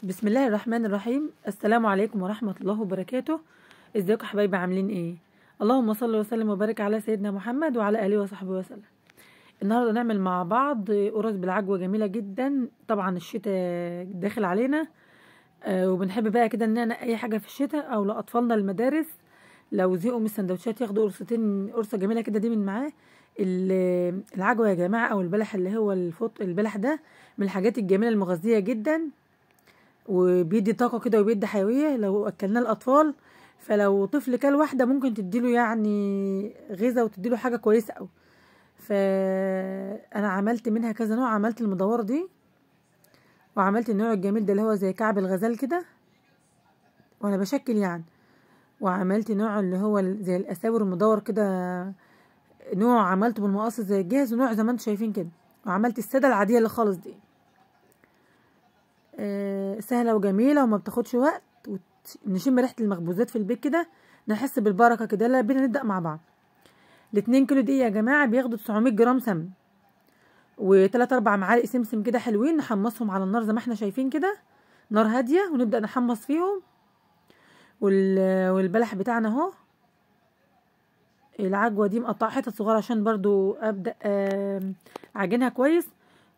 بسم الله الرحمن الرحيم. السلام عليكم ورحمة الله وبركاته. ازيكم يا حبايبي، عاملين ايه؟ اللهم صل وسلم وبارك على سيدنا محمد وعلى اله وصحبه وسلم. النهارده نعمل مع بعض قرص بالعجوة جميلة جدا. طبعا الشتاء داخل علينا، وبنحب بقى كده ان اي حاجة في الشتاء او لاطفالنا المدارس لو زهقوا من السندوتشات ياخدوا قرصة جميلة كده دي من معاه. العجوة يا جماعة او البلح اللي هو البلح ده من الحاجات الجميلة المغذية جدا، وبيدي طاقة كده وبيدي حيوية لو أكلناه الأطفال. فلو طفل كل واحدة ممكن تديله يعني غذاء وتديله حاجة كويسة أوي. فأنا عملت منها كذا نوع، عملت المدورة دي وعملت النوع الجميل ده اللي هو زي كعب الغزال كده وأنا بشكل يعني، وعملت نوع اللي هو زي الأساور المدور كده، نوع عملته بالمقص زي الجاهز، ونوع زي ما انتم شايفين كده، وعملت السادة العادية اللي خالص دي. سهلة وجميلة وما بتاخدش وقت، ونشم ريحة المخبوزات في البيت كده، نحس بالبركة كده. يلا بينا نبدأ مع بعض. ال2 كيلو دي يا جماعة بياخدوا 900 جرام سمن، و3 4 معالق سمسم كده حلوين، نحمصهم على النار زي ما احنا شايفين كده، نار هادية، ونبدأ نحمص فيهم. والبلح بتاعنا اهو، العجوة دي مقطعة حتت صغيرة عشان برضو أبدأ عجنها كويس.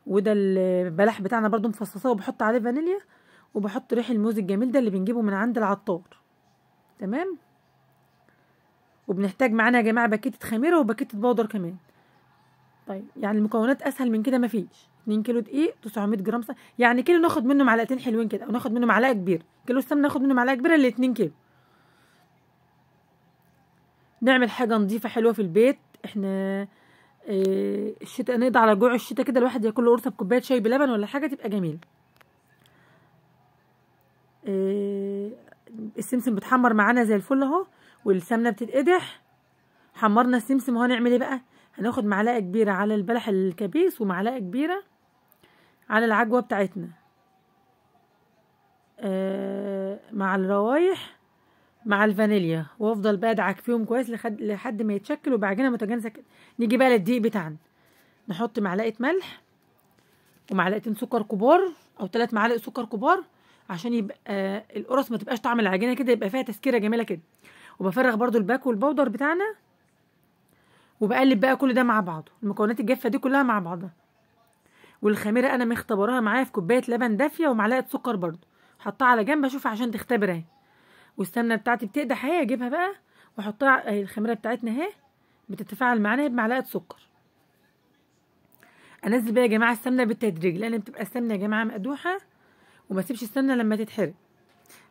وده البلح بتاعنا برضو مفصصاه، وبحط عليه فانيليا، وبحط ريح الموز الجميل ده اللي بنجيبه من عند العطار. تمام. وبنحتاج معانا يا جماعه باكيتة خميره وباكيتة بودر كمان. طيب يعني المكونات اسهل من كده مفيش. 2 كيلو دقيق، 900 جرام يعني كيلو ناخد منه معلقتين حلوين كده، او ناخد منه معلقه كبيره. كيلو السمنه ناخد منه معلقه كبيره ل 2 كيلو. نعمل حاجه نظيفه حلوه في البيت. احنا الشتاء نقضي على جوع الشتاء كده، الواحد ياكل له قرصه بكوبايه شاي بلبن ولا حاجه تبقى جميله. السمسم بتحمر معانا زي الفل اهو، والسمنه بتتقدح. حمرنا السمسم اهو، نعمل ايه بقى؟ هناخد معلقه كبيره على البلح الكبيس، ومعلقه كبيره على العجوه بتاعتنا، مع الروايح مع الفانيليا، وافضل بقى ادعك فيهم كويس لحد ما يتشكلوا بعجينه متجانسه كده. نيجي بقى للدقيق بتاعنا، نحط معلقه ملح ومعلقتين سكر كبار، او 3 معالق سكر كبار، عشان يبقى القرص ما تبقاش طعم العجينه كده، يبقى فيها تسكيره جميله كده. وبفرغ برضو الباكو والبودر بتاعنا، وبقلب بقى كل ده مع بعضه، المكونات الجافه دي كلها مع بعضها. والخميره انا مختبراها معايا في كوبايه لبن دافيه ومعلقه سكر برضو، حطها على جنب اشوف عشان تختبر اهي. والسمنه بتاعتي بتقدح اهي، اجيبها بقى واحطها اهي. الخميره بتاعتنا اهي بتتفاعل معانا بمعلقه سكر. انزل بقى يا جماعه السمنه بالتدريج، لان بتبقى السمنه يا جماعه مقدوحه، وما اسيبش السمنه لما تتحرق.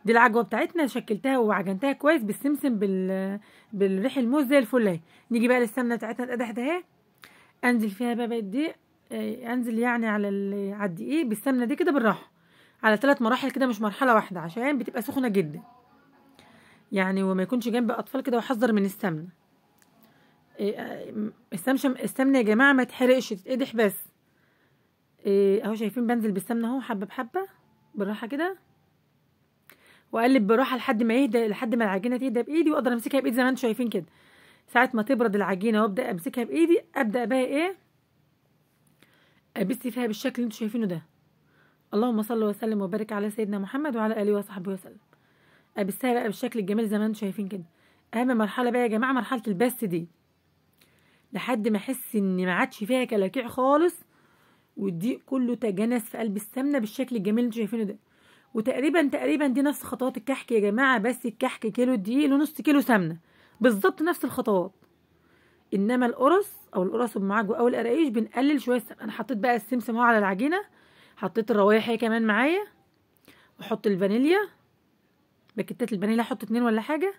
دي العجوه بتاعتنا، شكلتها وعجنتها كويس بالسمسم بالريح الموز زي الفل اهي. نيجي بقى للسمنه بتاعتنا اتقدحت اهي، انزل فيها بقى بالدقيق، انزل يعني على الدقيق بالسمنه دي كده بالراحه، على 3 مراحل كده، مش مرحله واحده، عشان بتبقى سخنه جدا يعني، وما يكونش جنب اطفال كده، وحذر من السمنه. السمنه يا جماعه ما تحرقش، تتقدح بس. اهو شايفين بنزل بالسمنه اهو، حبه بحبه بالراحه كده، واقلب براحه لحد ما يهدى، لحد ما العجينه تهدى بايدي، واقدر امسكها بايدي زي ما انتم شايفين كده. ساعه ما تبرد العجينه وابدا امسكها بايدي، ابدا بقى ايه، ابس فيها بالشكل اللي انتم شايفينه ده. اللهم صل وسلم وبارك على سيدنا محمد وعلى اله وصحبه وسلم. ابسها بقى بالشكل الجميل زي ما انتم شايفين كده. اهم مرحله بقى يا جماعه مرحله البس دي، لحد ما احس ان ما عادش فيها كلاكيع خالص، والدقيق كله تجانس في قلب السمنه بالشكل الجميل اللي انتم شايفينه ده. وتقريبا دي نفس خطوات الكحك يا جماعه، بس الكحك كيلو دقيق ونص كيلو سمنه، بالظبط نفس الخطوات. انما القرص بالمعجوه او القراقيش بنقلل شويه السمنه. انا حطيت بقى السمسم اهو على العجينه، حطيت الروايح هي كمان معايا، واحط الفانيليا، باكيتات الفانيليا احط 2 ولا حاجه،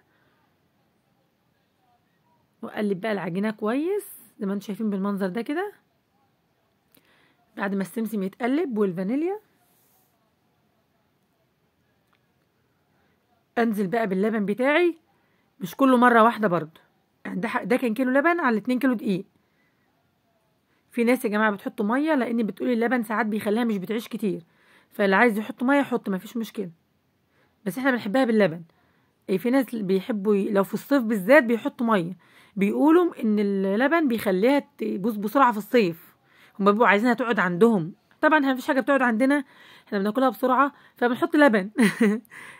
واقلب بقى العجينه كويس زي ما انتم شايفين بالمنظر ده كده. بعد ما السمسم يتقلب والفانيليا، انزل بقى باللبن بتاعي، مش كله مره واحده برضو. يعني ده كان كيلو لبن على 2 كيلو دقيق. في ناس يا جماعه بتحطوا ميه، لان بتقولي اللبن ساعات بيخليها مش بتعيش كتير، فاللي عايز يحط ميه يحط، مفيش مشكله، بس احنا بنحبها باللبن. في ناس بيحبوا لو في الصيف بالذات بيحطوا ميه، بيقولوا ان اللبن بيخليها تبوظ بسرعه في الصيف، هما بيبقوا عايزينها تقعد عندهم طبعا مفيش حاجه بتقعد عندنا، احنا بناكلها بسرعه فبنحط لبن.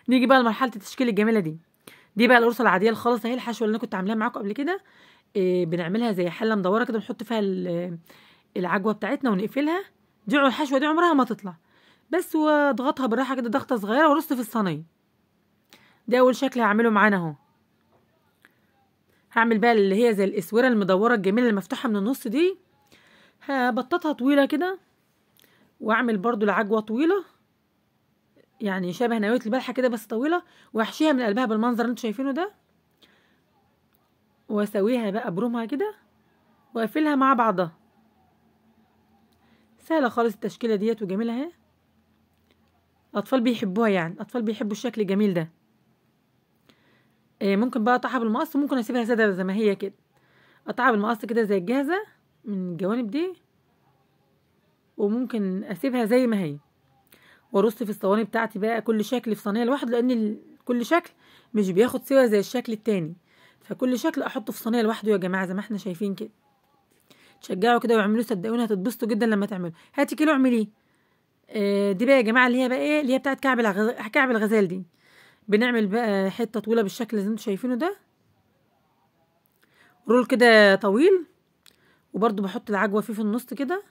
نيجي بقى لمرحله التشكيل الجميله دي بقى القرصه العاديه الخالص اهي، الحشوه اللي انا كنت عاملاها معاكم قبل كده. بنعملها زي حله مدوره كده، نحط فيها العجوه بتاعتنا ونقفلها. دي الحشوه دي عمرها ما تطلع، بس واضغطها بالراحه كده ضغطه صغيره وارص في الصينيه. ده اول شكل هعمله معانا اهو. هعمل بقى اللي هي زي الاسوره المدوره الجميله المفتوحه من النص دي، هبططها طويله كده، واعمل برضو العجوه طويله يعني شبه نوايه البلحه كده بس طويله، واحشيها من قلبها بالمنظر اللي انتوا شايفينه ده، واسويها بقى برومها كده واقفلها مع بعضها. سهله خالص التشكيله ديت وجميله اهي. الاطفال بيحبوها، يعني الاطفال بيحبوا الشكل الجميل ده. ممكن بقى اقطعها بالمقص، وممكن اسيبها ساده زي ما هي كده. اقطعها بالمقص كده زي الجاهزه من الجوانب دي، وممكن اسيبها زي ما هي، وارص في الصواني بتاعتي بقى كل شكل في صينيه لوحده، لان كل شكل مش بياخد سوا زي الشكل التاني، فكل شكل احطه في صينيه لوحده يا جماعه زي ما احنا شايفين كده. تشجعوا كده واعملوه، صدقوني هتتبسطوا جدا لما تعملوا. هاتي كيلو اعمليه. دي بقى يا جماعه اللي هي بقى ايه، اللي هي بتاعت كعب الغزال دي. بنعمل بقى حته طويله بالشكل اللي انتوا شايفينه ده، رول كده طويل، وبرده بحط العجوه فيه في النص كده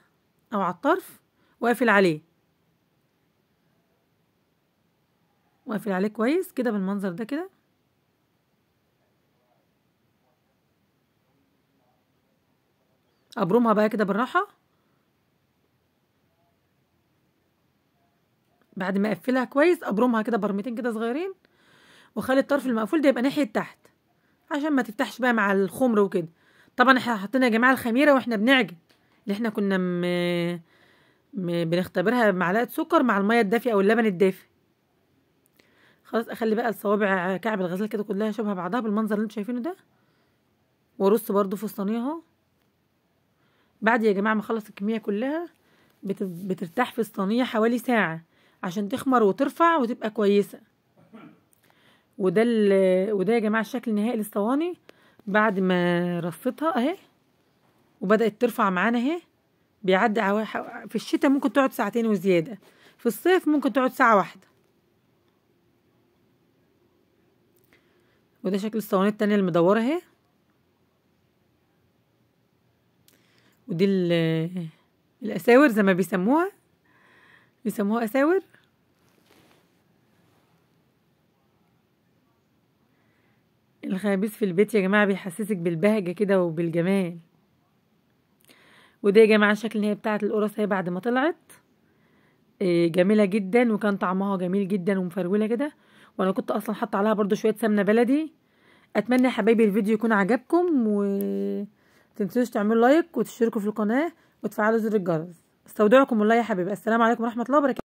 او على الطرف، واقفل عليه كويس كده بالمنظر ده كده. ابرمها بقى كده بالراحه بعد ما اقفلها كويس، ابرمها كده برمتين كده صغيرين، واخلي الطرف المقفول ده يبقى ناحيه تحت عشان ما تفتحش بقى مع الخمر وكده. طبعا احنا حطينا يا جماعه الخميره واحنا بنعجن، اللي احنا كنا بنختبرها بمعلقه سكر مع الميه الدافيه او اللبن الدافي. خلاص اخلي بقى الصوابع كعب الغزال كده كلها شبه بعضها بالمنظر اللي انتوا شايفينه ده، وارص برده في الصينيه اهو. بعد يا جماعه ما اخلص الكميه كلها بترتاح في الصينيه حوالي ساعه عشان تخمر وترفع وتبقى كويسه. وده يا جماعه الشكل النهائي للصواني بعد ما رصيتها اهي، وبدات ترفع معانا اهي. بيعدي في الشتاء ممكن تقعد ساعتين وزياده، في الصيف ممكن تقعد ساعه واحده. وده شكل الصواني التانية المدوره اهي. ودي الاساور زي ما بيسموها اساور. الخبيث في البيت يا جماعه بيحسسك بالبهجه كده وبالجمال. وده يا جماعه الشكل النهائي بتاعه القرص اهي بعد ما طلعت جميله جدا، وكان طعمها جميل جدا ومفروله كده. وانا كنت اصلا حاطه عليها برده شويه سمنه بلدي. اتمنى يا حبايبي الفيديو يكون عجبكم، ومتنسوش تعملوا لايك وتشتركوا في القناه وتفعلوا زر الجرس. استودعكم الله يا حبايبي، السلام عليكم ورحمه الله وبركاته.